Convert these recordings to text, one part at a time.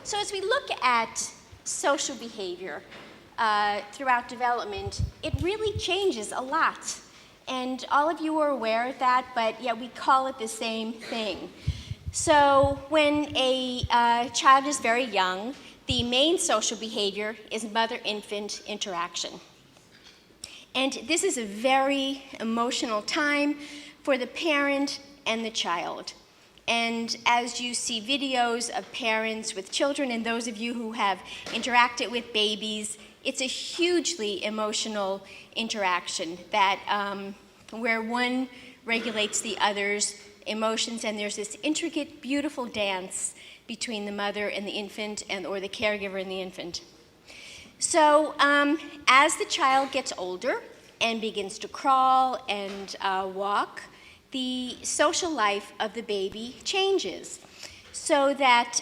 So as we look at social behavior throughout development, it really changes a lot. And all of you are aware of that, but yet we call it the same thing. So when a child is very young, the main social behavior is mother-infant interaction. And this is a very emotional time for the parent and the child. And as you see videos of parents with children, and those of you who have interacted with babies, it's a hugely emotional interaction that where one regulates the other's emotions, and there's this intricate, beautiful dance between the mother and the infant, or the caregiver and the infant. So as the child gets older and begins to crawl and walk, the social life of the baby changes, so that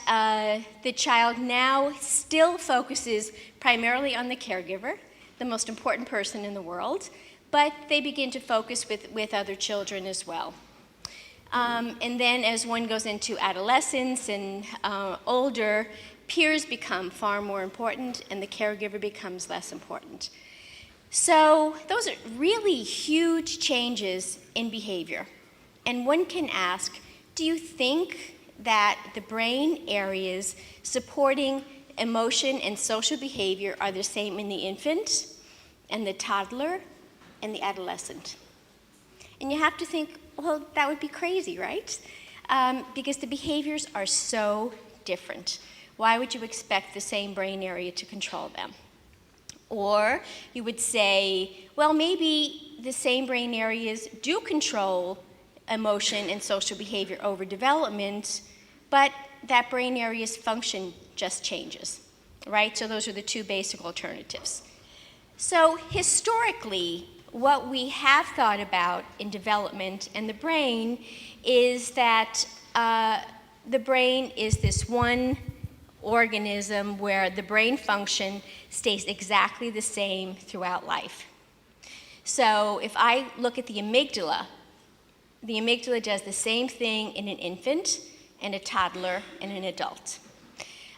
the child now still focuses primarily on the caregiver, the most important person in the world, but they begin to focus with other children as well. And then as one goes into adolescence and older, peers become far more important and the caregiver becomes less important. So those are really huge changes in behavior. And one can ask, do you think that the brain areas supporting emotion and social behavior are the same in the infant and the toddler and the adolescent? And you have to think, well, that would be crazy, right? Because the behaviors are so different. Why would you expect the same brain area to control them? Or you would say, well, maybe the same brain areas do control emotion and social behavior over development, but that brain area's function just changes, right? So those are the two basic alternatives. So historically, what we have thought about in development and the brain is that the brain is this one organism where the brain function stays exactly the same throughout life. So if I look at the amygdala does the same thing in an infant and a toddler and an adult.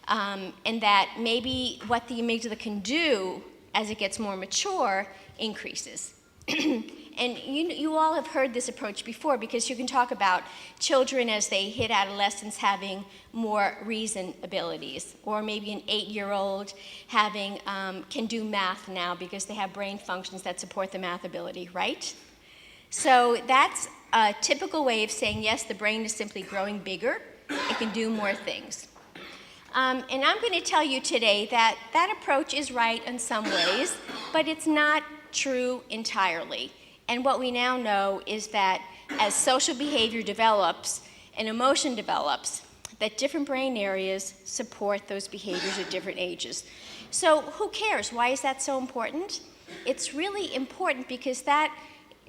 And that maybe what the amygdala can do as it gets more mature increases. And you all have heard this approach before, because you can talk about children as they hit adolescence having more reason abilities, or maybe an 8-year-old can do math now because they have brain functions that support the math ability, right? So that's a typical way of saying, yes, the brain is simply growing bigger. It can do more things. And I'm going to tell you today that that approach is right in some ways, but it's not true entirely. And what we now know is that as social behavior develops and emotion develops, that different brain areas support those behaviors at different ages. So who cares? Why is that so important? It's really important because that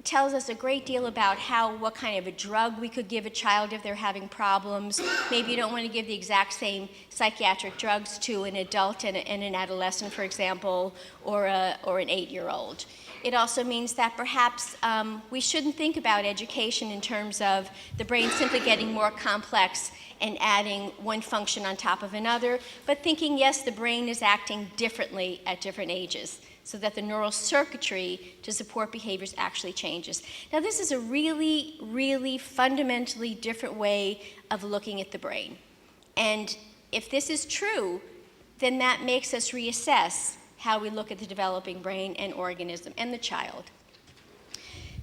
tells us a great deal about what kind of a drug we could give a child if they're having problems. Maybe you don't want to give the exact same psychiatric drugs to an adult and an adolescent, for example, or an 8-year-old. It also means that perhaps we shouldn't think about education in terms of the brain simply getting more complex and adding one function on top of another, but thinking, yes, the brain is acting differently at different ages, so that the neural circuitry to support behaviors actually changes. Now, this is a really, really fundamentally different way of looking at the brain. And if this is true, then that makes us reassess how we look at the developing brain and organism and the child.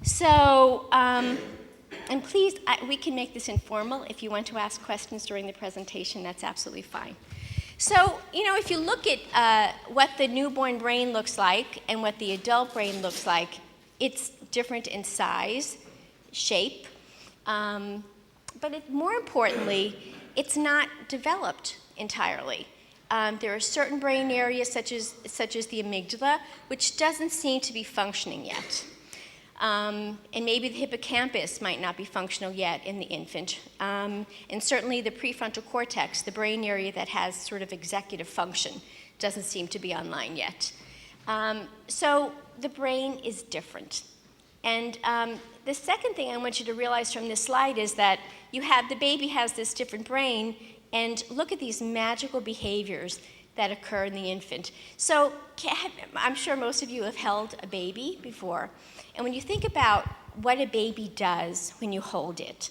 So, and please, we can make this informal. If you want to ask questions during the presentation, that's absolutely fine. So, if you look at what the newborn brain looks like and what the adult brain looks like, it's different in size, shape, but more importantly, it's not developed entirely. There are certain brain areas, such as the amygdala, which doesn't seem to be functioning yet. And maybe the hippocampus might not be functional yet in the infant. And certainly the prefrontal cortex, the brain area that has sort of executive function, doesn't seem to be online yet. So the brain is different. And the second thing I want you to realize from this slide is that the baby has this different brain and look at these magical behaviors that occur in the infant. So I'm sure most of you have held a baby before. And when you think about what a baby does when you hold it,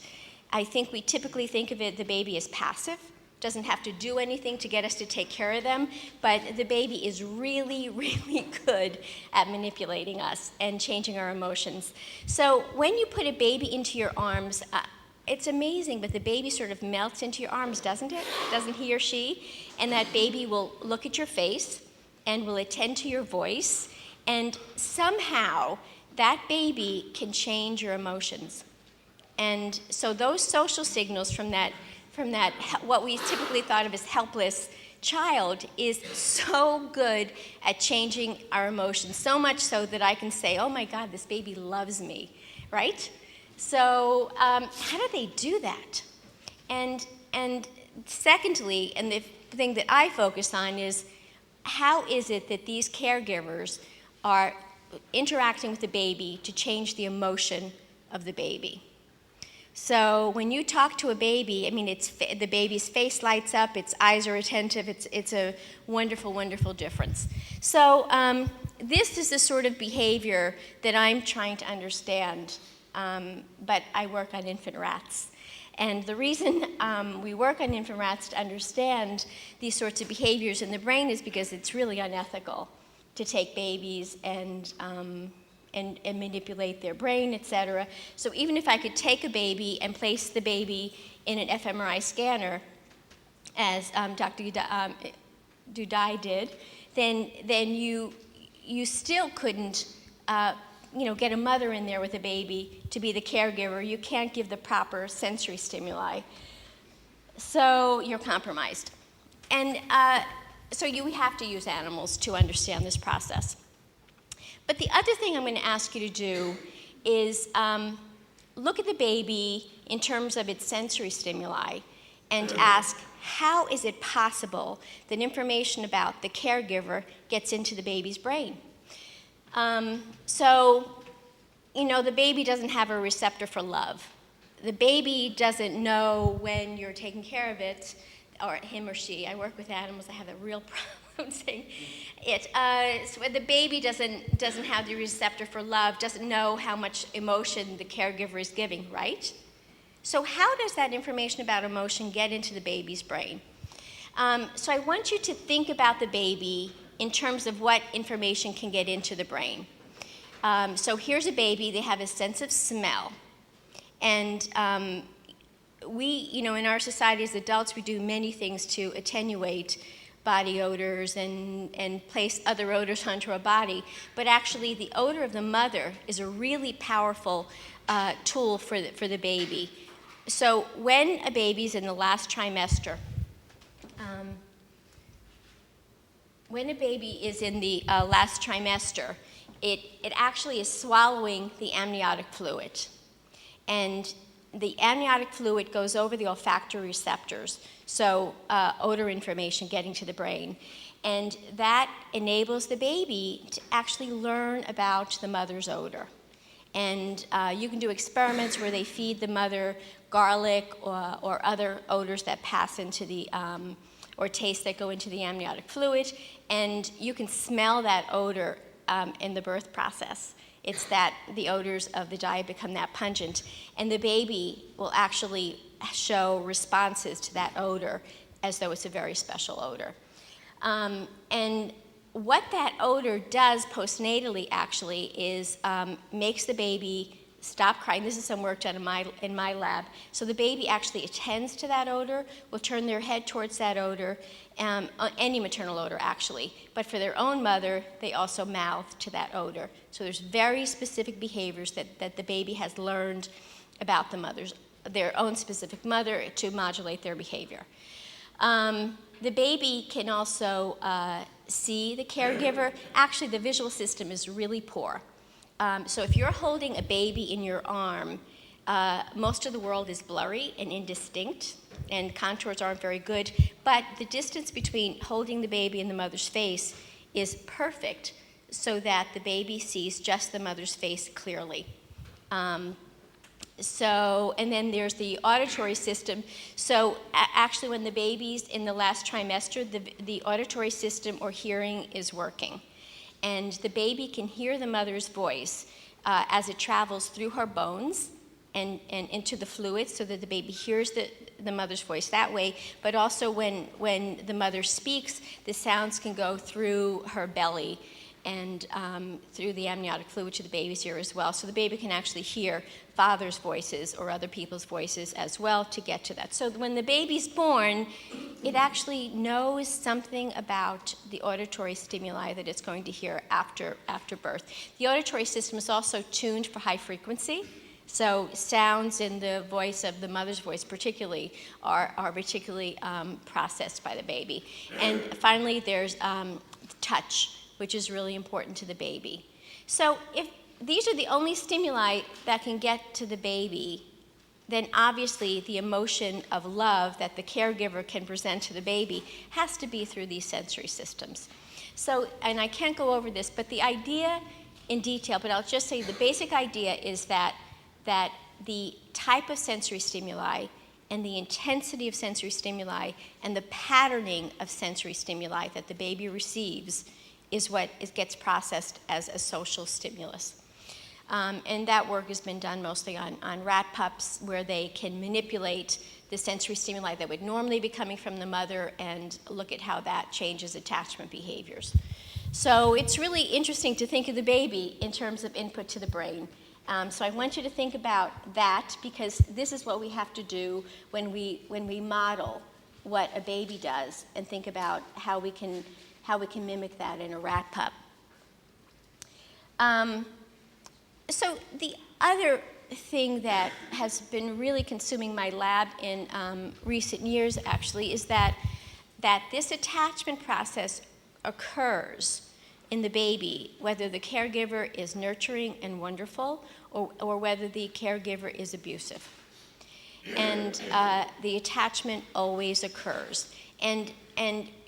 I think we typically think of it, the baby as passive, doesn't have to do anything to get us to take care of them, but the baby is really, really good at manipulating us and changing our emotions. So when you put a baby into your arms, it's amazing, but the baby sort of melts into your arms, doesn't it? Doesn't he or she? And that baby will look at your face and will attend to your voice, and somehow that baby can change your emotions. And so those social signals from that what we typically thought of as helpless child is so good at changing our emotions, so much so that I can say, oh my God, this baby loves me, right? So how do they do that? And secondly, and the thing that I focus on is, how is it that these caregivers are interacting with the baby to change the emotion of the baby? So when you talk to a baby, I mean, the baby's face lights up, its eyes are attentive, it's a wonderful, wonderful difference. So this is the sort of behavior that I'm trying to understand, but I work on infant rats. And the reason we work on infant rats to understand these sorts of behaviors in the brain is because it's really unethical to take babies and manipulate their brain, et cetera. So even if I could take a baby and place the baby in an fMRI scanner, as Dr. Dudai did, then you still couldn't get a mother in there with a baby to be the caregiver. You can't give the proper sensory stimuli. So you're compromised. And so you have to use animals to understand this process. But the other thing I'm going to ask you to do is look at the baby in terms of its sensory stimuli and ask, how is it possible that information about the caregiver gets into the baby's brain? So, the baby doesn't have a receptor for love. The baby doesn't know when you're taking care of it, or him or she. I work with animals that have a real problem saying it. So the baby doesn't have the receptor for love, doesn't know how much emotion the caregiver is giving, right? So how does that information about emotion get into the baby's brain? So I want you to think about the baby in terms of what information can get into the brain. So here's a baby, they have a sense of smell. And we, in our society as adults, we do many things to attenuate body odors and place other odors onto our body. But actually, the odor of the mother is a really powerful tool for the baby. So when a baby's in the last trimester, it actually is swallowing the amniotic fluid. And the amniotic fluid goes over the olfactory receptors, so odor information getting to the brain. And that enables the baby to actually learn about the mother's odor. And you can do experiments where they feed the mother garlic or other odors that pass into the, or tastes that go into the amniotic fluid, and you can smell that odor in the birth process. It's that the odors of the diet become that pungent, and the baby will actually show responses to that odor as though it's a very special odor. And what that odor does postnatally actually is makes the baby stop crying. This is some work done in my lab. So the baby actually attends to that odor, will turn their head towards that odor, any maternal odor actually. But for their own mother, they also mouth to that odor. So there's very specific behaviors that the baby has learned about their own specific mother to modulate their behavior. The baby can also see the caregiver. Actually, the visual system is really poor. So if you're holding a baby in your arm, most of the world is blurry and indistinct, and contours aren't very good, but the distance between holding the baby and the mother's face is perfect so that the baby sees just the mother's face clearly. And then there's the auditory system. So actually when the baby's in the last trimester, the auditory system or hearing is working. And the baby can hear the mother's voice as it travels through her bones and into the fluid, so that the baby hears the mother's voice that way. But also when the mother speaks, the sounds can go through her belly and through the amniotic fluid to the baby's ear as well. So the baby can actually hear father's voices or other people's voices as well to get to that. So when the baby's born, it actually knows something about the auditory stimuli that it's going to hear after birth. The auditory system is also tuned for high frequency. So sounds in the voice of the mother's voice particularly are particularly processed by the baby. And finally, there's touch, which is really important to the baby. So if these are the only stimuli that can get to the baby, then obviously the emotion of love that the caregiver can present to the baby has to be through these sensory systems. So, and I can't go over this, but the idea in detail, but I'll just say the basic idea is that the type of sensory stimuli and the intensity of sensory stimuli and the patterning of sensory stimuli that the baby receives is what gets processed as a social stimulus. And that work has been done mostly on rat pups, where they can manipulate the sensory stimuli that would normally be coming from the mother and look at how that changes attachment behaviors. So it's really interesting to think of the baby in terms of input to the brain. So I want you to think about that, because this is what we have to do when we model what a baby does and think about how we can mimic that in a rat pup. So the other thing that has been really consuming my lab in recent years actually is that this attachment process occurs in the baby, whether the caregiver is nurturing and wonderful or whether the caregiver is abusive. And the attachment always occurs. And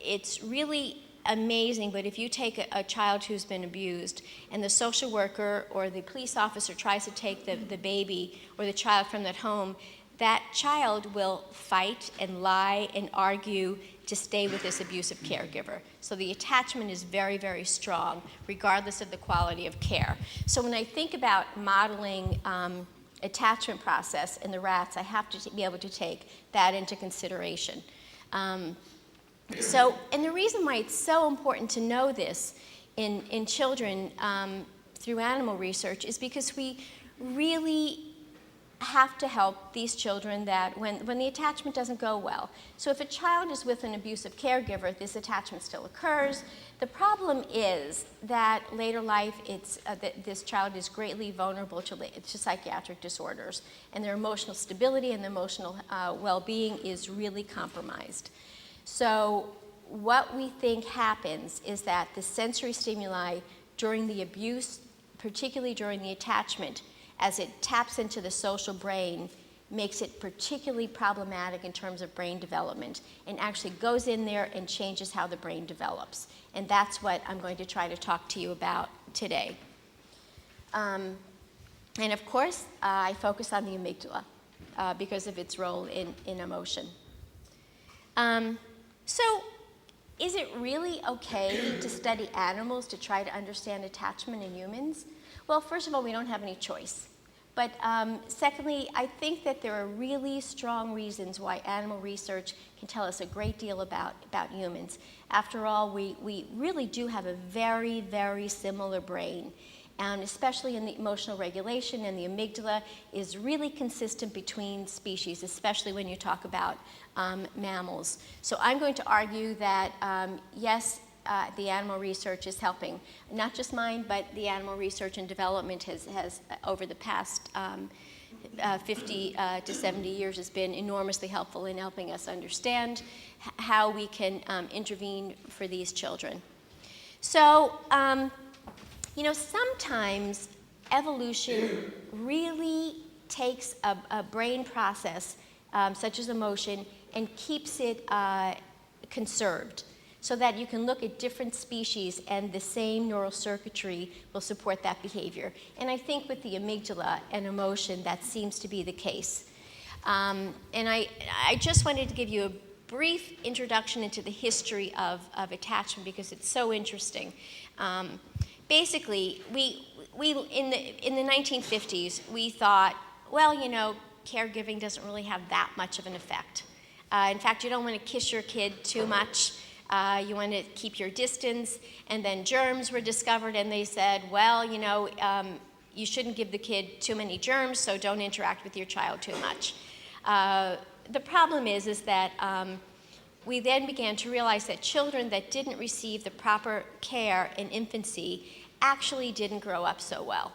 it's really amazing, but if you take a child who's been abused and the social worker or the police officer tries to take the baby or the child from that home, that child will fight and lie and argue to stay with this abusive caregiver. So the attachment is very, very strong, regardless of the quality of care. So when I think about modeling attachment process in the rats, I have to be able to take that into consideration. And the reason why it's so important to know this in children through animal research is because we really have to help these children that when the attachment doesn't go well. So if a child is with an abusive caregiver, this attachment still occurs. The problem is that later life, this child is greatly vulnerable to psychiatric disorders, and their emotional stability and their emotional well-being is really compromised. So what we think happens is that the sensory stimuli during the abuse, particularly during the attachment, as it taps into the social brain, makes it particularly problematic in terms of brain development, and actually goes in there and changes how the brain develops. And that's what I'm going to try to talk to you about today. And of course, I focus on the amygdala because of its role in emotion. So is it really okay to study animals to try to understand attachment in humans? Well, first of all, we don't have any choice. But secondly, I think that there are really strong reasons why animal research can tell us a great deal about humans. After all, we really do have a very, very similar brain. And especially in the emotional regulation, and the amygdala is really consistent between species, especially when you talk about mammals. So I'm going to argue that, yes, the animal research is helping. Not just mine, but the animal research and development has over the past 50 to 70 years has been enormously helpful in helping us understand how we can intervene for these children. So, sometimes evolution really takes a brain process, such as emotion, and keeps it conserved. so that you can look at different species and the same neural circuitry will support that behavior. And I think with the amygdala and emotion, that seems to be the case. And I just wanted to give you a brief introduction into the history of attachment because it's so interesting. Basically, we in the 1950s, we thought, well, you know, caregiving doesn't really have that much of an effect. In fact, you don't want to kiss your kid too much. You want to keep your distance. And then germs were discovered, and they said, well, you know, you shouldn't give the kid too many germs, so don't interact with your child too much. The problem is that we then began to realize that children that didn't receive the proper care in infancy actually didn't grow up so well.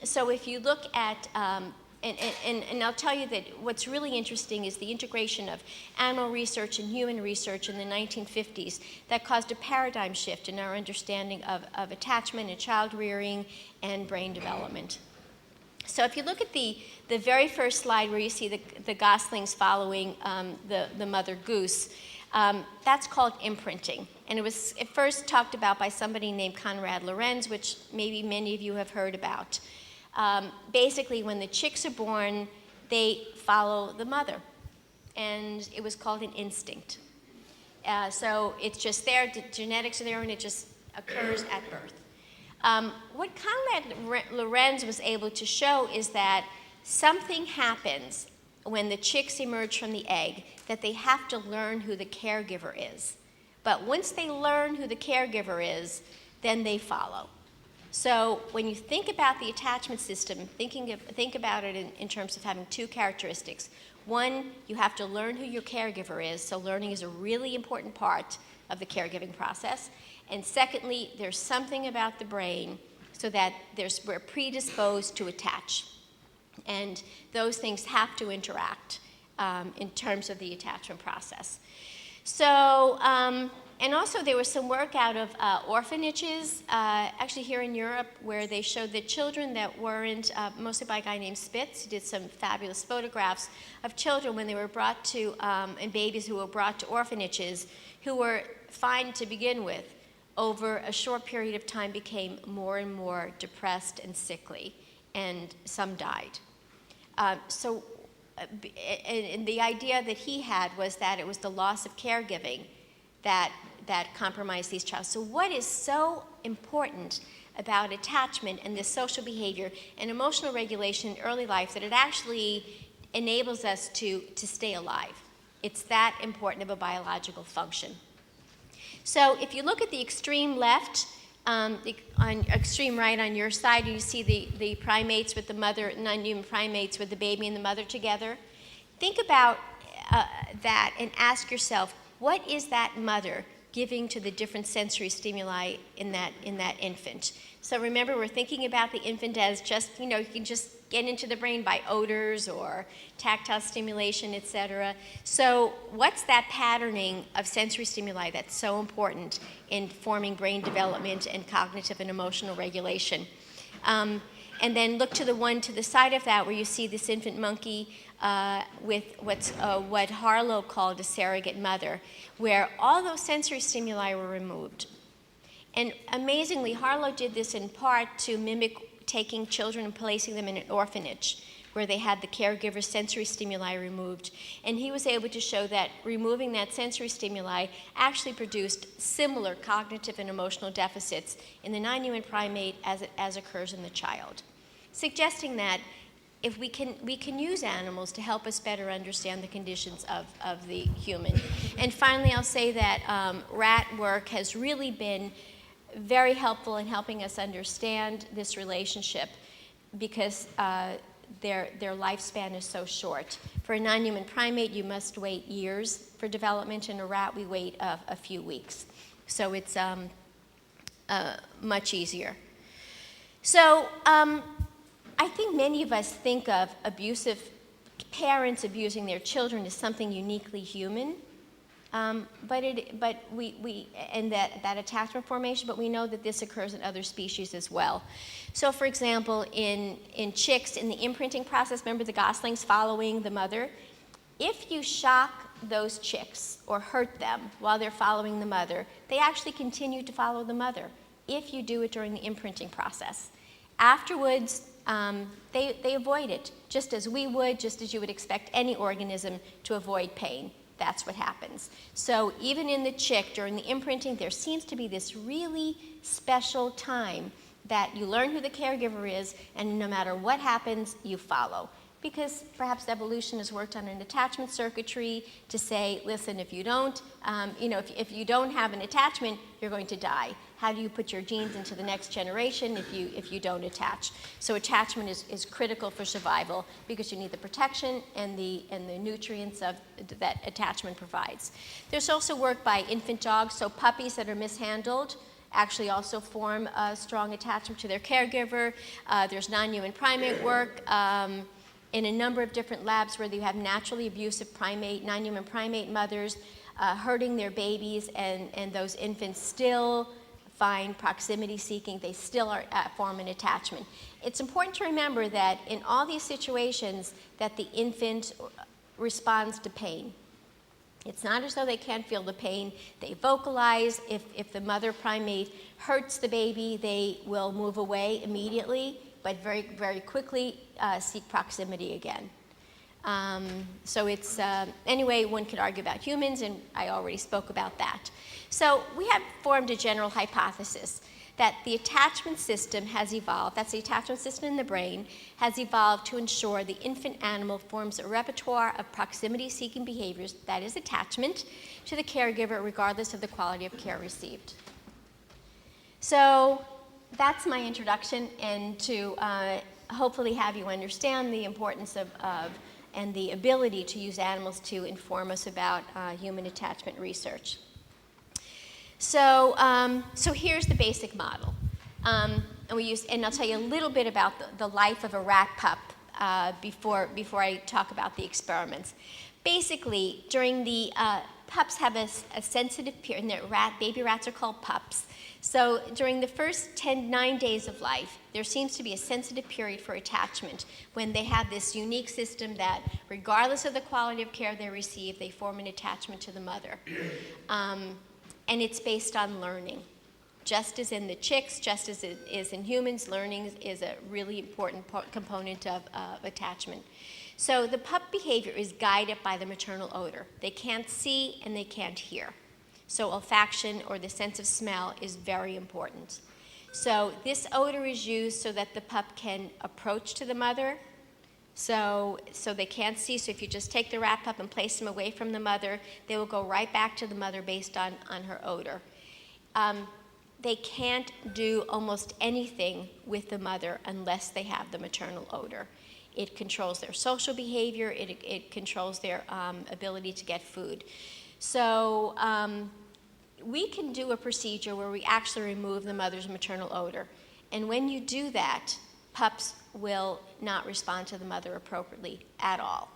So if you look at, and I'll tell you that what's really interesting is the integration of animal research and human research in the 1950s that caused a paradigm shift in our understanding of attachment and child rearing and brain development. So if you look at the very first slide where you see the goslings following the mother goose, that's called imprinting. And it was at first talked about by somebody named Konrad Lorenz, which maybe many of you have heard about. Basically, when the chicks are born, they follow the mother. And it was called an instinct. So it's just there, the genetics are there, and it just occurs at birth. What Konrad Lorenz was able to show is that something happens when the chicks emerge from the egg, that they have to learn who the caregiver is. But once they learn who the caregiver is, then they follow. So when you think about the attachment system, think about it in terms of having two characteristics. One, you have to learn who your caregiver is, so learning is a really important part of the caregiving process. And secondly, there's something about the brain so that we're predisposed to attach. And those things have to interact in terms of the attachment process. So, and also there was some work out of orphanages, actually here in Europe, where they showed that children that weren't, mostly by a guy named Spitz, who did some fabulous photographs of children when they were brought to, and babies who were brought to orphanages, who were fine to begin with, over a short period of time became more and more depressed and sickly, and some died. And the idea that he had was that it was the loss of caregiving that compromised these children. So what is so important about attachment and this social behavior and emotional regulation in early life that it actually enables us to stay alive? It's that important of a biological function. So if you look at the extreme left, on extreme right on your side, you see the primates with the mother, non-human primates with the baby and the mother together. Think about that and ask yourself, what is that mother giving to the different sensory stimuli in that infant? So remember, we're thinking about the infant as just, you know, you can just get into the brain by odors or tactile stimulation, etc. So what's that patterning of sensory stimuli that's so important in forming brain development and cognitive and emotional regulation? And then look to the one to the side of that where you see this infant monkey with what Harlow called a surrogate mother, where all those sensory stimuli were removed. And amazingly, Harlow did this in part to mimic taking children and placing them in an orphanage where they had the caregiver's sensory stimuli removed. And he was able to show that removing that sensory stimuli actually produced similar cognitive and emotional deficits in the non-human primate as occurs in the child, suggesting that if we can use animals to help us better understand the conditions of the human. And finally, I'll say that rat work has really been very helpful in helping us understand this relationship because their lifespan is so short. For a non-human primate, you must wait years for development. In a rat, we wait a few weeks. So it's much easier. So I think many of us think of abusive parents abusing their children as something uniquely human. But we and that attachment formation, but we know that this occurs in other species as well. So for example, in chicks, in the imprinting process, remember the goslings following the mother? If you shock those chicks or hurt them while they're following the mother, they actually continue to follow the mother if you do it during the imprinting process. Afterwards, they avoid it, just as we would, just as you would expect any organism to avoid pain. That's what happens. So even in the chick, during the imprinting, there seems to be this really special time that you learn who the caregiver is, and no matter what happens, you follow. Because perhaps evolution has worked on an attachment circuitry to say, listen, if you don't, if you don't have an attachment, you're going to die. How do you put your genes into the next generation if you don't attach? So attachment is critical for survival because you need the protection and the nutrients that attachment provides. There's also work by infant dogs, so puppies that are mishandled actually also form a strong attachment to their caregiver. There's non-human primate work in a number of different labs where you have naturally abusive non-human primate mothers hurting their babies, and those infants still find proximity seeking. They still form an attachment. It's important to remember that in all these situations that the infant responds to pain. It's not as though they can't feel the pain. They vocalize. If the mother primate hurts the baby, they will move away immediately, but very, very quickly seek proximity again. So it's, anyway, one could argue about humans, and I already spoke about that. So we have formed a general hypothesis that the attachment system has evolved, that's the attachment system in the brain, has evolved to ensure the infant animal forms a repertoire of proximity-seeking behaviors, that is attachment, to the caregiver regardless of the quality of care received. So that's my introduction, and to hopefully have you understand the importance of and the ability to use animals to inform us about human attachment research. So, so here's the basic model. And I'll tell you a little bit about the life of a rat pup before I talk about the experiments. Basically, during the pups have a sensitive period, and baby rats are called pups. So during the first 9 days of life, there seems to be a sensitive period for attachment when they have this unique system that, regardless of the quality of care they receive, they form an attachment to the mother. And it's based on learning. Just as in the chicks, just as it is in humans, learning is a really important component of attachment. So the pup behavior is guided by the maternal odor. They can't see and they can't hear. So olfaction, or the sense of smell, is very important. So this odor is used so that the pup can approach to the mother. So they can't see. So if you just take the rat pup and place them away from the mother, they will go right back to the mother based on her odor. They can't do almost anything with the mother unless they have the maternal odor. It controls their social behavior. It controls their ability to get food. So we can do a procedure where we actually remove the mother's maternal odor. And when you do that, pups will not respond to the mother appropriately at all.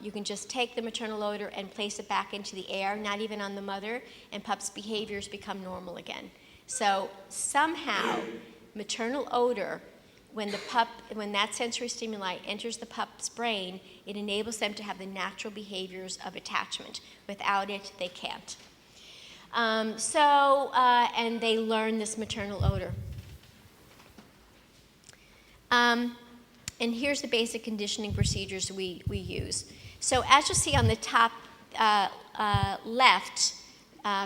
You can just take the maternal odor and place it back into the air, not even on the mother, and pups' behaviors become normal again. So somehow, maternal odor, when that sensory stimuli enters the pup's brain, it enables them to have the natural behaviors of attachment. Without it, they can't. And they learn this maternal odor. And here's the basic conditioning procedures we use. So as you'll see on the top left,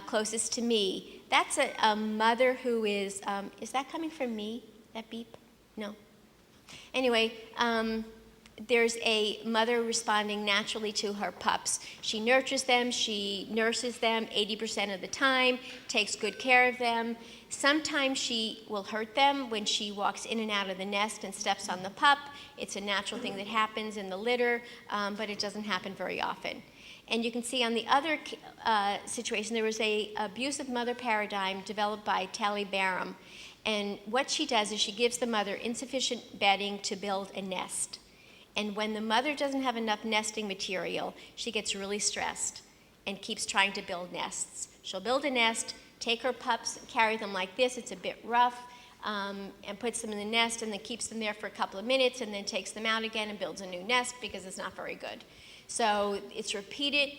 closest to me, that's a mother who is that coming from me, that beep? No. Anyway, there's a mother responding naturally to her pups. She nurtures them, she nurses them 80% of the time, takes good care of them. Sometimes she will hurt them when she walks in and out of the nest and steps on the pup. It's a natural thing that happens in the litter, but it doesn't happen very often. And you can see on the other situation, there was an abusive mother paradigm developed by Tali Barham. And what she does is she gives the mother insufficient bedding to build a nest. And when the mother doesn't have enough nesting material, she gets really stressed and keeps trying to build nests. She'll build a nest, take her pups, carry them like this, it's a bit rough, and puts them in the nest and then keeps them there for a couple of minutes and then takes them out again and builds a new nest because it's not very good. So it's repeated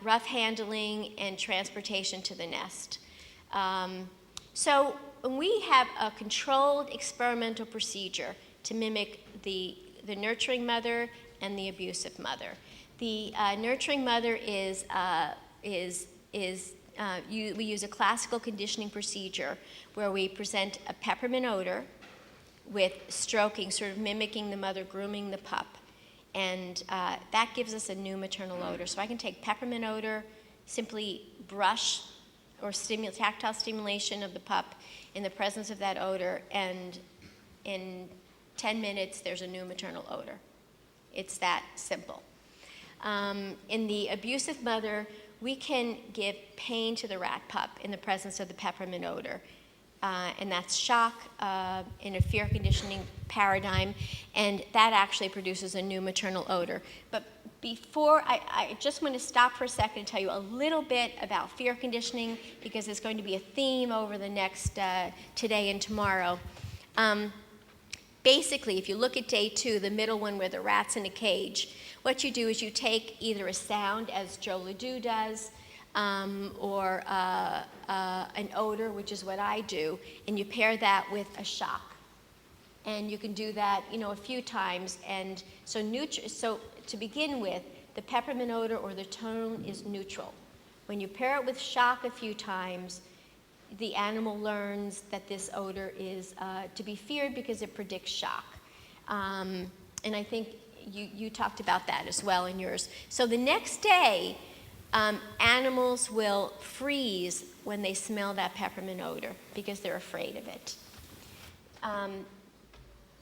rough handling, and transportation to the nest. So we have a controlled experimental procedure to mimic the nurturing mother and the abusive mother. The nurturing mother we use a classical conditioning procedure where we present a peppermint odor with stroking, sort of mimicking the mother grooming the pup. And that gives us a new maternal odor. So I can take peppermint odor, simply brush or tactile stimulation of the pup in the presence of that odor, and in 10 minutes there's a new maternal odor. It's that simple. In the abusive mother, we can give pain to the rat pup in the presence of the peppermint odor. And that's shock in a fear conditioning paradigm, and that actually produces a new maternal odor. But before, I just want to stop for a second and tell you a little bit about fear conditioning, because it's going to be a theme over the next today and tomorrow. Basically, if you look at day 2, the middle one where the rat's in a cage, what you do is you take either a sound, as Joe LeDoux does, or an odor, which is what I do, and you pair that with a shock. And you can do that, a few times. And so to begin with, the peppermint odor or the tone is neutral. When you pair it with shock a few times, the animal learns that this odor is to be feared because it predicts shock. And I think you talked about that as well in yours. So the next day, animals will freeze when they smell that peppermint odor because they're afraid of it.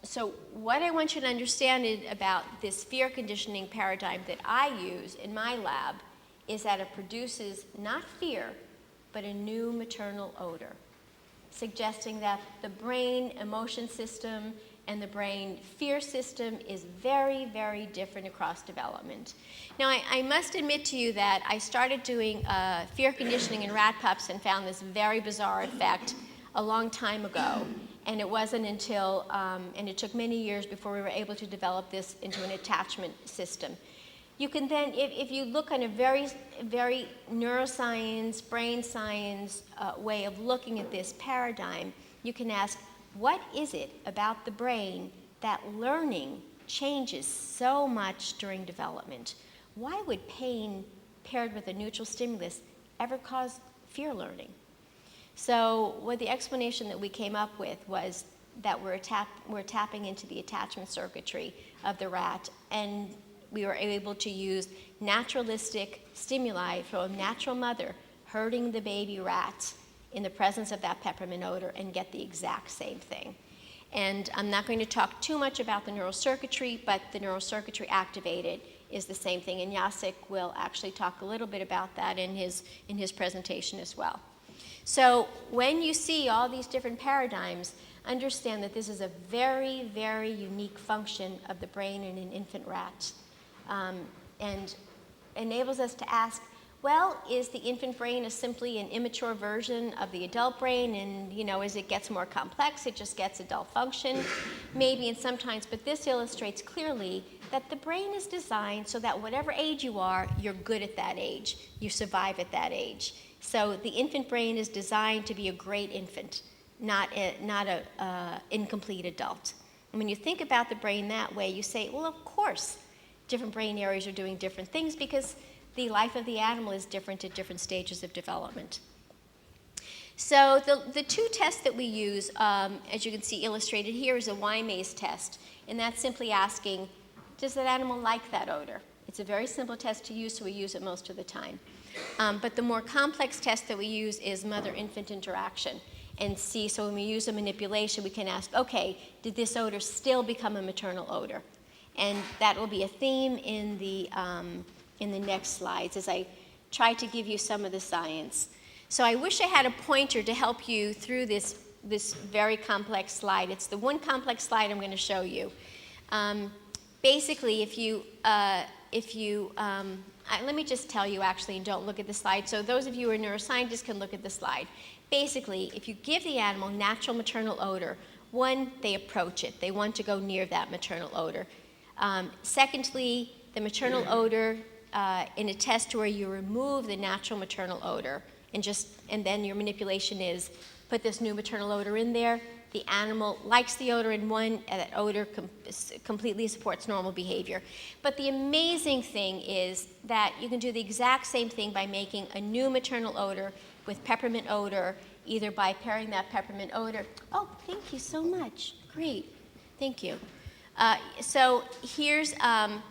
So what I want you to understand about this fear conditioning paradigm that I use in my lab is that it produces not fear, but a new maternal odor, suggesting that the brain emotion system and the brain fear system is very, very different across development. Now, I must admit to you that I started doing fear conditioning in rat pups and found this very bizarre effect a long time ago. And it wasn't until, and it took many years before we were able to develop this into an attachment system. You can then, if you look on a very, very neuroscience, brain science way of looking at this paradigm, you can ask, what is it about the brain that learning changes so much during development? Why would pain paired with a neutral stimulus ever cause fear learning? So what the explanation that we came up with was that we're tapping into the attachment circuitry of the rat, and we were able to use naturalistic stimuli from a natural mother herding the baby rat in the presence of that peppermint odor and get the exact same thing. And I'm not going to talk too much about the neural circuitry, but the neural circuitry activated is the same thing, and Jacek will actually talk a little bit about that in his presentation as well. So when you see all these different paradigms, understand that this is a very, very unique function of the brain in an infant rat, and enables us to ask, well, is the infant brain simply an immature version of the adult brain, and as it gets more complex, it just gets adult function? Maybe, and sometimes, but this illustrates clearly that the brain is designed so that whatever age you are, you're good at that age. You survive at that age. So the infant brain is designed to be a great infant, not a incomplete adult. And when you think about the brain that way, you say, well, of course, different brain areas are doing different things because the life of the animal is different at different stages of development. So the two tests that we use, as you can see illustrated here, is a Y-maze test. And that's simply asking, does that animal like that odor? It's a very simple test to use, so we use it most of the time. But the more complex test that we use is mother-infant interaction. And so when we use a manipulation, we can ask, okay, did this odor still become a maternal odor? And that will be a theme in the next slides as I try to give you some of the science. So I wish I had a pointer to help you through this very complex slide. It's the one complex slide I'm going to show you. Basically, let me just tell you actually, and don't look at the slide. So those of you who are neuroscientists can look at the slide. Basically, if you give the animal natural maternal odor, one, they approach it. They want to go near that maternal odor. Secondly, the maternal odor in a test where you remove the natural maternal odor, and then your manipulation is put this new maternal odor in there. The animal likes the odor in one, and that odor completely supports normal behavior. But the amazing thing is that you can do the exact same thing by making a new maternal odor with peppermint odor, either by pairing that peppermint odor. Oh, thank you so much. Great. Thank you. So here's an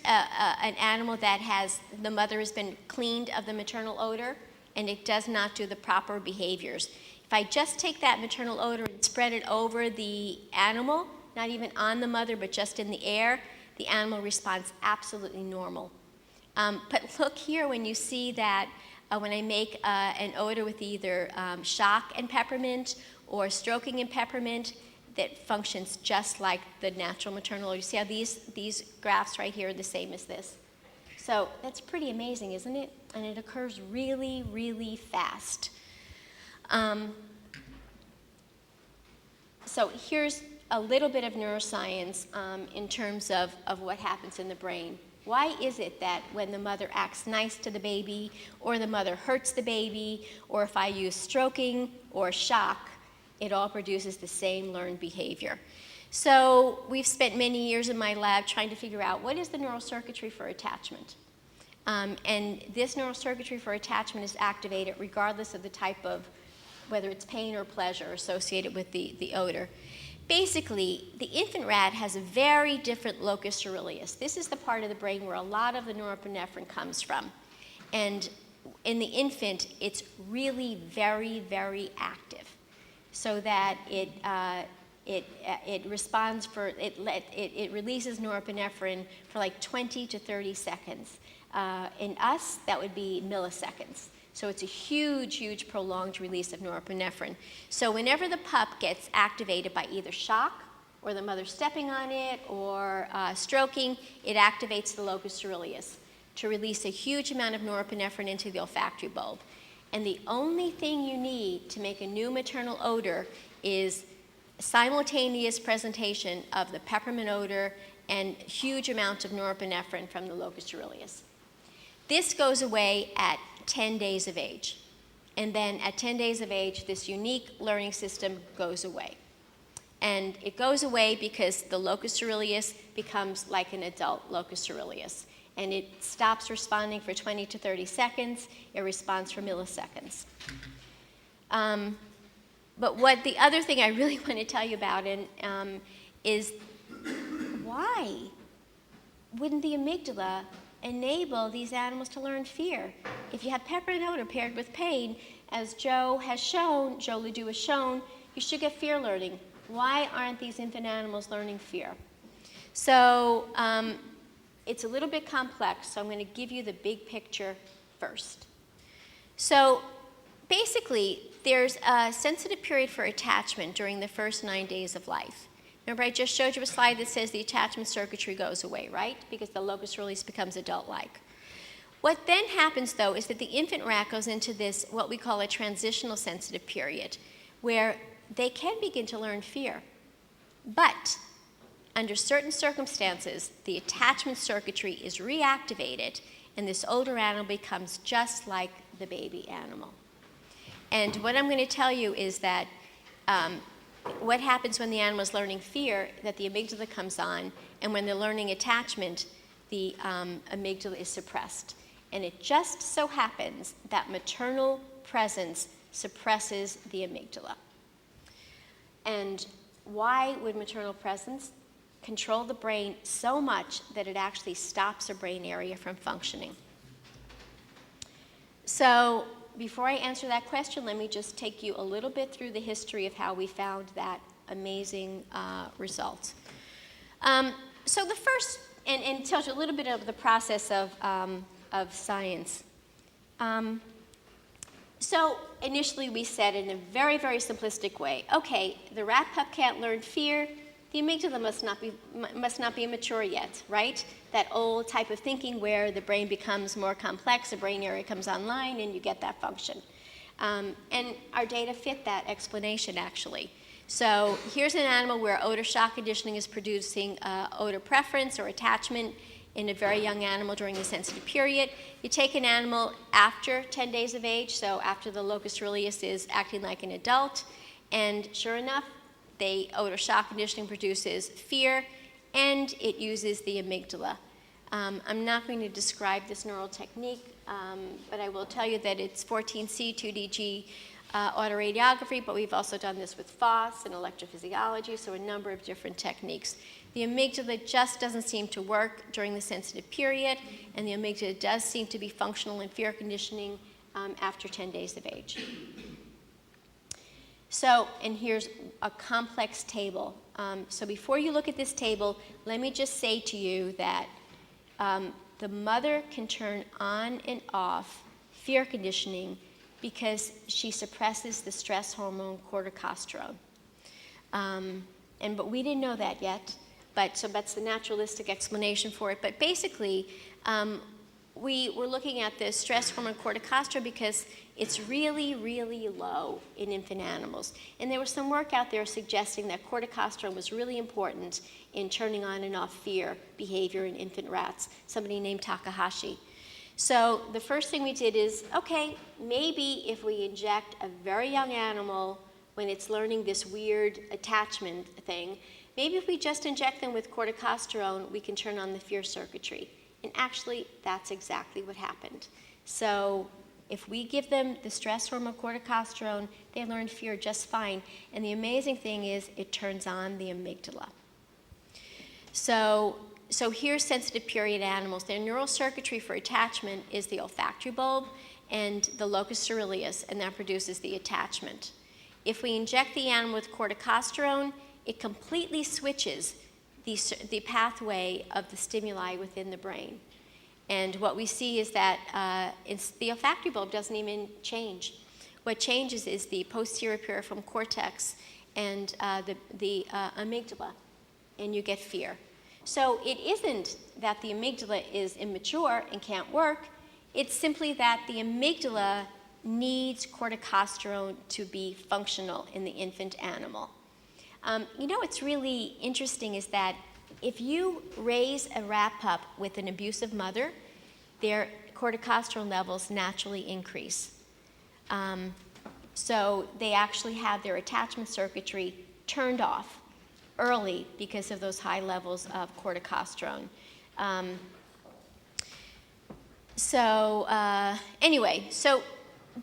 animal that the mother has been cleaned of the maternal odor, and it does not do the proper behaviors. If I just take that maternal odor and spread it over the animal, not even on the mother, but just in the air, the animal responds absolutely normal. But look here when you see that when I make an odor with either shock and peppermint or stroking and peppermint, that functions just like the natural maternal odor. You see how these graphs right here are the same as this? So that's pretty amazing, isn't it? And it occurs really, really fast. So here's a little bit of neuroscience in terms of what happens in the brain. Why is it that when the mother acts nice to the baby, or the mother hurts the baby, or if I use stroking or shock, it all produces the same learned behavior? So we've spent many years in my lab trying to figure out what is the neural circuitry for attachment. And this neural circuitry for attachment is activated regardless of the type of, whether it's pain or pleasure associated with the odor. Basically, the infant rat has a very different locus coeruleus. This is the part of the brain where a lot of the norepinephrine comes from. And in the infant, it's really very, very active, so that it responds it releases norepinephrine for like 20 to 30 seconds. In us, that would be milliseconds. So it's a huge, huge prolonged release of norepinephrine. So whenever the pup gets activated by either shock, or the mother stepping on it, or stroking, it activates the locus coeruleus to release a huge amount of norepinephrine into the olfactory bulb. And the only thing you need to make a new maternal odor is simultaneous presentation of the peppermint odor and huge amounts of norepinephrine from the locus coeruleus. This goes away at 10 days of age. And then at 10 days of age, this unique learning system goes away. And it goes away because the locus coeruleus becomes like an adult locus coeruleus. And it stops responding for 20 to 30 seconds. It responds for milliseconds. But what the other thing I really want to tell you about is why wouldn't the amygdala enable these animals to learn fear? If you have peppermint odor paired with pain, as Joe LeDoux has shown, you should get fear learning. Why aren't these infant animals learning fear? So it's a little bit complex, so I'm going to give you the big picture first. So basically, there's a sensitive period for attachment during the first 9 days of life. Remember, I just showed you a slide that says the attachment circuitry goes away, right? Because the locus coeruleus becomes adult-like. What then happens, though, is that the infant rat goes into this, what we call a transitional sensitive period, where they can begin to learn fear. But under certain circumstances, the attachment circuitry is reactivated, and this older animal becomes just like the baby animal. And what I'm going to tell you is that what happens when the animal is learning fear, that the amygdala comes on, and when they're learning attachment, the amygdala is suppressed. And it just so happens that maternal presence suppresses the amygdala. And why would maternal presence control the brain so much that it actually stops a brain area from functioning? So before I answer that question, let me just take you a little bit through the history of how we found that amazing result. So the first, and tells you a little bit of the process of science. So initially we said in a very, very simplistic way, okay, the rat pup can't learn fear, the amygdala must not be mature yet, right? That old type of thinking where the brain becomes more complex, a brain area comes online, and you get that function. And our data fit that explanation, actually. So here's an animal where odor shock conditioning is producing odor preference or attachment, in a very young animal during the sensitive period. You take an animal after 10 days of age, so after the locus coeruleus is acting like an adult, and sure enough, odor shock conditioning produces fear, and it uses the amygdala. I'm not going to describe this neural technique, but I will tell you that it's 14C, 2DG autoradiography, but we've also done this with FOSS and electrophysiology, so a number of different techniques. The amygdala just doesn't seem to work during the sensitive period, and the amygdala does seem to be functional in fear conditioning after 10 days of age. So, and here's a complex table. So before you look at this table, let me just say to you that the mother can turn on and off fear conditioning because she suppresses the stress hormone corticosterone. But we didn't know that yet, so that's the naturalistic explanation for it. But basically, we were looking at the stress hormone corticosterone because it's really, really low in infant animals. And there was some work out there suggesting that corticosterone was really important in turning on and off fear behavior in infant rats, somebody named Takahashi. So the first thing we did is, okay, maybe if we inject a very young animal when it's learning this weird attachment thing, maybe if we just inject them with corticosterone, we can turn on the fear circuitry. And actually, that's exactly what happened. So if we give them the stress hormone corticosterone, they learn fear just fine. And the amazing thing is it turns on the amygdala. So here's sensitive period animals. Their neural circuitry for attachment is the olfactory bulb and the locus coeruleus, and that produces the attachment. If we inject the animal with corticosterone, it completely switches the pathway of the stimuli within the brain. And what we see is that the olfactory bulb doesn't even change. What changes is the posterior piriform cortex and the amygdala, and you get fear. So it isn't that the amygdala is immature and can't work. It's simply that the amygdala needs corticosterone to be functional in the infant animal. What's really interesting is that if you raise a rat pup with an abusive mother, their corticosterone levels naturally increase. So they actually have their attachment circuitry turned off early because of those high levels of corticosterone. So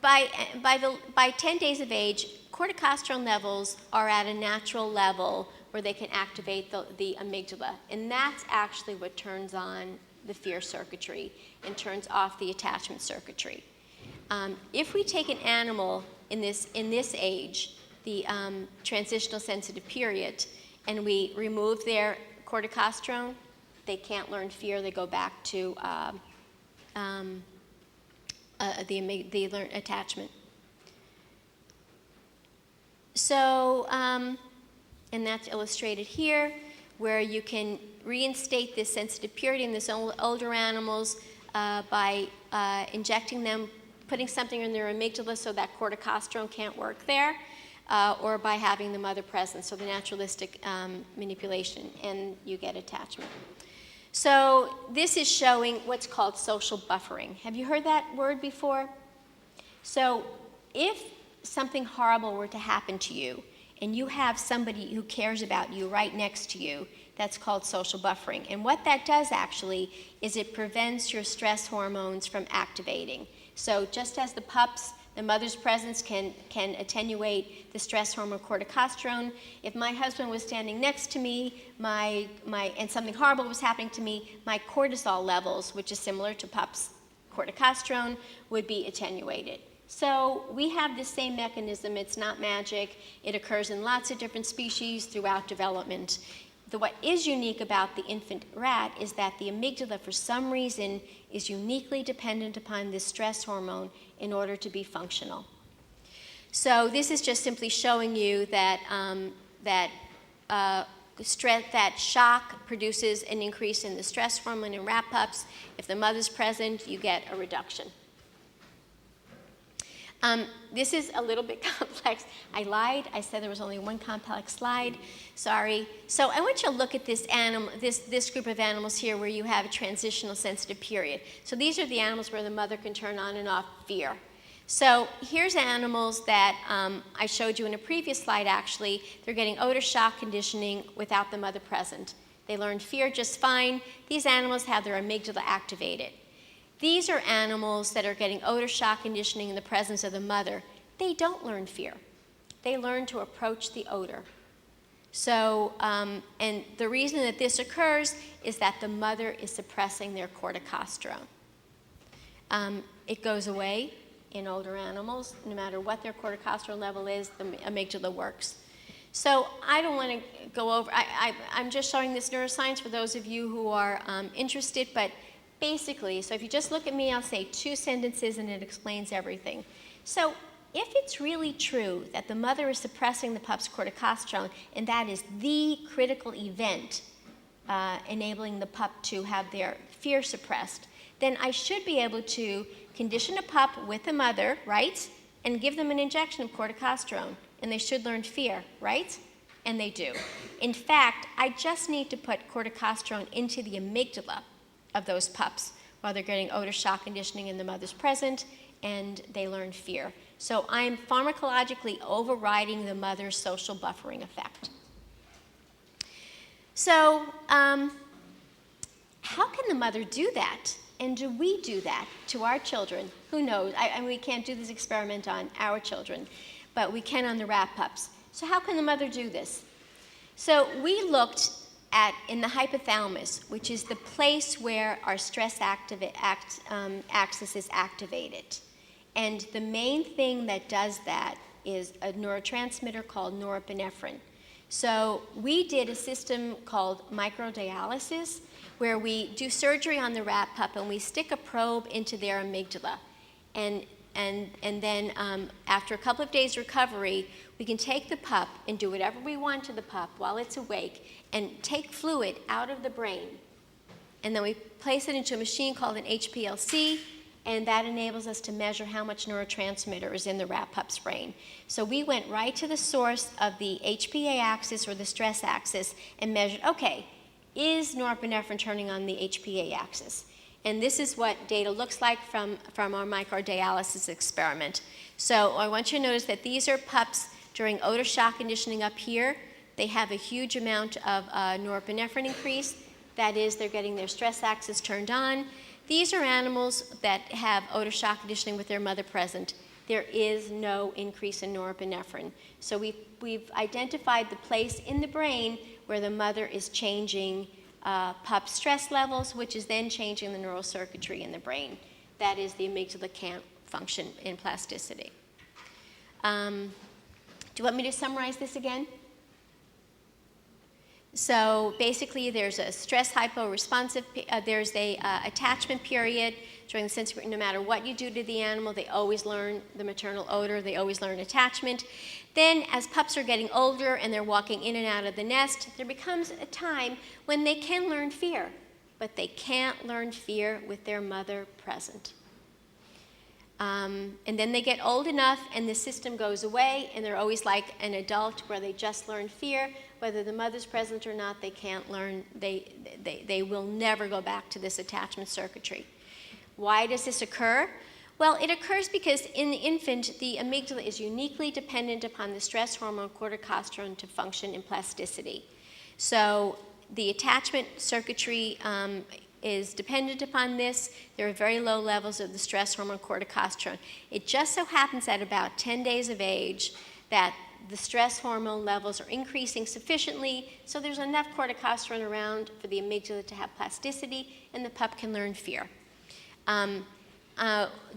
by 10 days of age, corticosterone levels are at a natural level where they can activate the amygdala, and that's actually what turns on the fear circuitry and turns off the attachment circuitry. If we take an animal in this age, the transitional sensitive period, and we remove their corticosterone, they can't learn fear. They go back to they learn attachment. So, and that's illustrated here, where you can reinstate this sensitive period in these older animals by injecting them, putting something in their amygdala so that corticosterone can't work there, or by having the mother present, so the naturalistic manipulation, and you get attachment. So this is showing what's called social buffering. Have you heard that word before? So if something horrible were to happen to you, and you have somebody who cares about you right next to you, that's called social buffering. And what that does actually is it prevents your stress hormones from activating. So just as the mother's presence can attenuate the stress hormone corticosterone, if my husband was standing next to me, and something horrible was happening to me, my cortisol levels, which is similar to pups' corticosterone, would be attenuated. So we have the same mechanism. It's not magic. It occurs in lots of different species throughout development. What is unique about the infant rat is that the amygdala, for some reason, is uniquely dependent upon this stress hormone in order to be functional. So this is just simply showing you that that shock produces an increase in the stress hormone in rat pups. If the mother's present, you get a reduction. This is a little bit complex. I lied. I said there was only one complex slide. Sorry. So I want you to look at this animal, this group of animals here where you have a transitional sensitive period. So these are the animals where the mother can turn on and off fear. So here's animals that I showed you in a previous slide, actually. They're getting odor shock conditioning without the mother present. They learn fear just fine. These animals have their amygdala activated. These are animals that are getting odor shock conditioning in the presence of the mother. They don't learn fear. They learn to approach the odor. So, and the reason that this occurs is that the mother is suppressing their corticosterone. It goes away in older animals. No matter what their corticosterone level is, the amygdala works. So I don't want to go over, I'm just showing this neuroscience for those of you who are interested, but basically, so if you just look at me, I'll say 2 sentences and it explains everything. So if it's really true that the mother is suppressing the pup's corticosterone, and that is the critical event enabling the pup to have their fear suppressed, then I should be able to condition a pup with a mother, right? And give them an injection of corticosterone, and they should learn fear, right? And they do. In fact, I just need to put corticosterone into the amygdala of those pups while they're getting odor shock conditioning and the mother's present, and they learn fear. So I'm pharmacologically overriding the mother's social buffering effect. So how can the mother do that? And do we do that to our children? Who knows? We can't do this experiment on our children, but we can on the rat pups. So how can the mother do this? So we looked in the hypothalamus, which is the place where our stress axis is activated. And the main thing that does that is a neurotransmitter called norepinephrine. So we did a system called microdialysis, where we do surgery on the rat pup and we stick a probe into their amygdala. And then after a couple of days recovery, we can take the pup and do whatever we want to the pup while it's awake and take fluid out of the brain. And then we place it into a machine called an HPLC, and that enables us to measure how much neurotransmitter is in the rat pup's brain. So we went right to the source of the HPA axis or the stress axis and measured, okay, is norepinephrine turning on the HPA axis? And this is what data looks like from our microdialysis experiment. So I want you to notice that these are pups during odor shock conditioning up here. They have a huge amount of norepinephrine increase. That is, they're getting their stress axis turned on. These are animals that have odor shock conditioning with their mother present. There is no increase in norepinephrine. So we've identified the place in the brain where the mother is changing pup stress levels, which is then changing the neural circuitry in the brain. That is, the amygdala can't function in plasticity. Do you want me to summarize this again? So basically, there's a stress hypo-responsive, there's a attachment period during the sensory period. No matter what you do to the animal, they always learn the maternal odor, they always learn attachment. Then as pups are getting older and they're walking in and out of the nest, there becomes a time when they can learn fear, but they can't learn fear with their mother present. And then they get old enough and the system goes away and they're always like an adult where they just learn fear. Whether the mother's present or not, they can't learn, they will never go back to this attachment circuitry. Why does this occur? Well, it occurs because in the infant, the amygdala is uniquely dependent upon the stress hormone corticosterone to function in plasticity. So the attachment circuitry is dependent upon this. There are very low levels of the stress hormone corticosterone. It just so happens at about 10 days of age that the stress hormone levels are increasing sufficiently so there's enough corticosterone around for the amygdala to have plasticity and the pup can learn fear.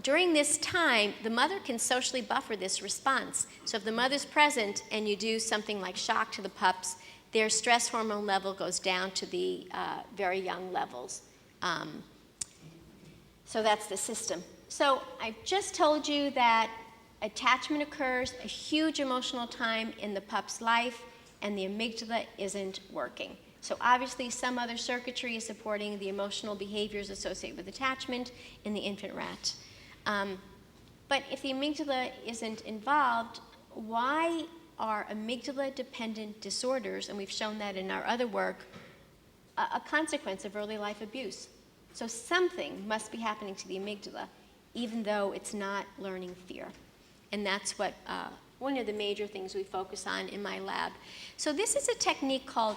During this time, the mother can socially buffer this response. So if the mother's present and you do something like shock to the pups, their stress hormone level goes down to the very young levels. So that's the system. So I've just told you that attachment occurs, a huge emotional time in the pup's life, and the amygdala isn't working. So obviously some other circuitry is supporting the emotional behaviors associated with attachment in the infant rat. But if the amygdala isn't involved, why are amygdala-dependent disorders, and we've shown that in our other work, a consequence of early life abuse? So something must be happening to the amygdala, even though it's not learning fear. And that's what one of the major things we focus on in my lab. So this is a technique called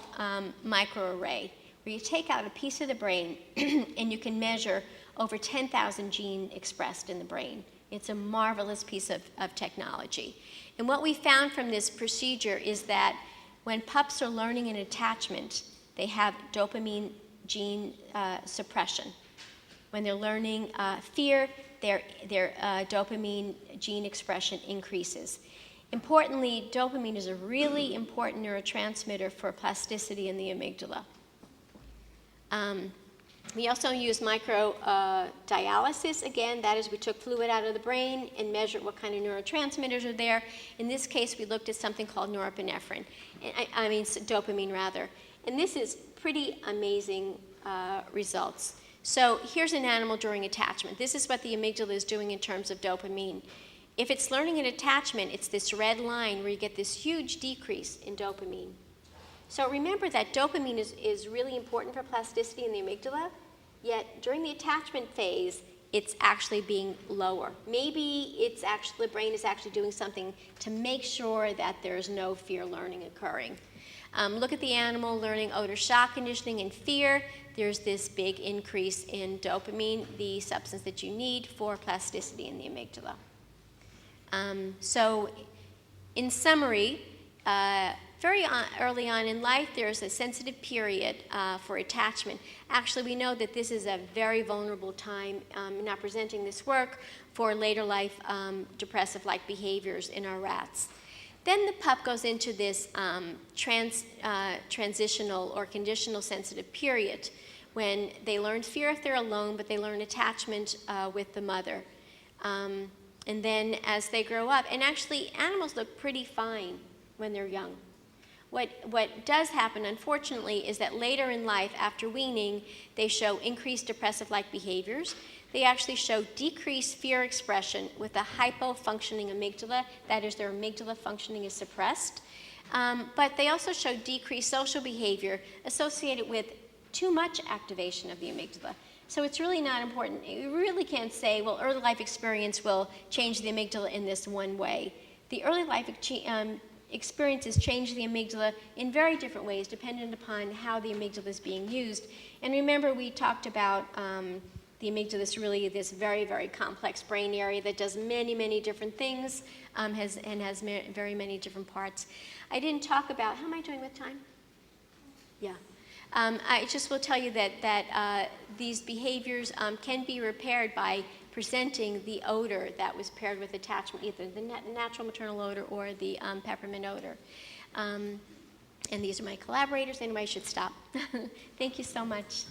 microarray, where you take out a piece of the brain and you can measure over 10,000 genes expressed in the brain. It's a marvelous piece of technology. And what we found from this procedure is that when pups are learning an attachment, they have dopamine gene suppression. When they're learning fear, their dopamine gene expression increases. Importantly, dopamine is a really important neurotransmitter for plasticity in the amygdala. We also use microdialysis. Again, that is, we took fluid out of the brain and measured what kind of neurotransmitters are there. In this case, we looked at something called norepinephrine. Dopamine rather. And this is pretty amazing results. So here's an animal during attachment. This is what the amygdala is doing in terms of dopamine. If it's learning an attachment, it's this red line where you get this huge decrease in dopamine. So remember that dopamine is really important for plasticity in the amygdala, yet during the attachment phase, it's actually being lower. Maybe the brain is actually doing something to make sure that there's no fear learning occurring. Look at the animal learning odor shock conditioning and fear. There's this big increase in dopamine, the substance that you need for plasticity in the amygdala. So in summary, very early on in life, there's a sensitive period for attachment. Actually, we know that this is a very vulnerable time, not presenting this work, for later life depressive-like behaviors in our rats. Then the pup goes into this transitional or conditional sensitive period when they learn fear if they're alone, but they learn attachment with the mother. And then as they grow up, and actually animals look pretty fine when they're young. What does happen, unfortunately, is that later in life, after weaning, they show increased depressive-like behaviors. They actually show decreased fear expression with a hypo-functioning amygdala. That is, their amygdala functioning is suppressed. But they also show decreased social behavior associated with too much activation of the amygdala. So it's really not important. You really can't say, well, early life experience will change the amygdala in this one way. The early life experiences change the amygdala in very different ways, dependent upon how the amygdala is being used. And remember, we talked about the amygdala is really this very, very complex brain area that does many, many different things has very many different parts. I didn't talk about, how am I doing with time? Yeah. I just will tell you that these behaviors can be repaired by presenting the odor that was paired with attachment, either the natural maternal odor or the peppermint odor. And these are my collaborators. Anyway, I should stop. Thank you so much.